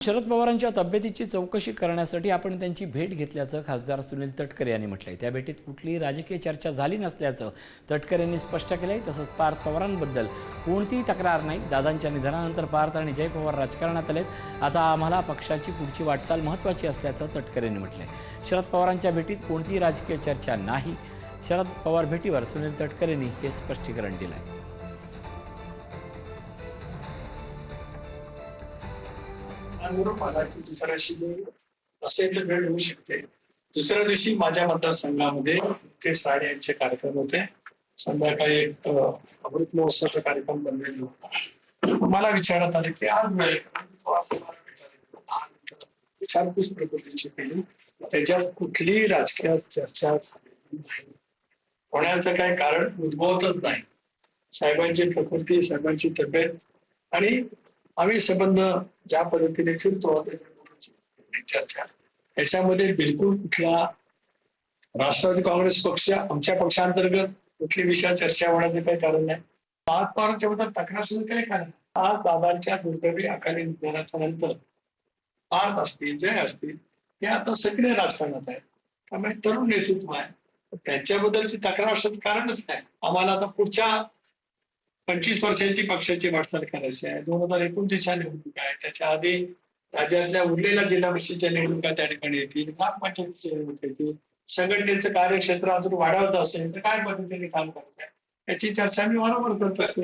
शरद पवारांच्या तब्येतीची चौकशी करण्यासाठी आपण त्यांची भेट घेतल्याचं खासदार सुनील तटकरे यांनी म्हटलंय। त्या भेटीत कुठलीही राजकीय चर्चा झाली नसल्याचं तटकरे यांनी स्पष्ट केलंय। तसंच पार्थ पवारांबद्दल कोणतीही तक्रार नाही। दादांच्या निधनानंतर पार्थ आणि जय पवार राजकारणात आलेत। आता आम्हाला पक्षाची पुढची वाटचाल महत्त्वाची असल्याचं तटकरे यांनी म्हटलंय। शरद पवारांच्या भेटीत कोणतीही राजकीय चर्चा नाही। शरद पवार भेटीवर सुनील तटकरे यांनी हे स्पष्टीकरण दिलंय। मला की दुसऱ्याशी असेल तर भेट होऊ शकते। दुसऱ्या दिवशी माझ्या मतदारसंघामध्ये ते साड्यांचे कार्यक्रम होते। संध्याकाळी एक अमृत महोत्सवाचा कार्यक्रम बनलेला होता। मला विचारण्यात आले की आज वेळ विचारपूस प्रकृतीची केली, त्याच्यात कुठलीही राजकीय चर्चा झालेली नाही। होण्याचं काही कारण उद्भवतच नाही। साहेबांची प्रकृती, साहेबांची तब्येत आणि आम्ही संबंध ज्या पद्धतीने फिरतो त्याच्या चर्चा याच्यामध्ये बिलकुल कुठला राष्ट्रवादी काँग्रेस पक्ष आमच्या पक्षांतर्गत कुठली विषय चर्चा होण्याचं काही कारण नाही। पार्थ पवारांच्या बद्दल तक्रार सुद्धा काही कारण आज दादांच्या दुर्दैवी अकाली निधनाच्या नंतर पार्थ असतील, जय असतील, हे आता सक्रिय राजकारणात आहेत। त्यामुळे तरुण नेतृत्व आहे, त्यांच्याबद्दलची तक्रार असण्याचं कारणच नाही। आम्हाला आता पुढच्या 25 वर्षांची पक्षाची वाटचाल करायची आहे। 2029च्या निवडणुका आहे, त्याच्या आधी राज्यातल्या उरलेल्या जिल्हा परिषदेच्या निवडणुका त्या ठिकाणी येतील, ग्रामपंचायतीची निवडणूक येतील। संघटनेचं कार्यक्षेत्र अजून वाढवत असेल तर काय पद्धतीने काम करायचं याची चर्चा मी वारंवार करत असतो।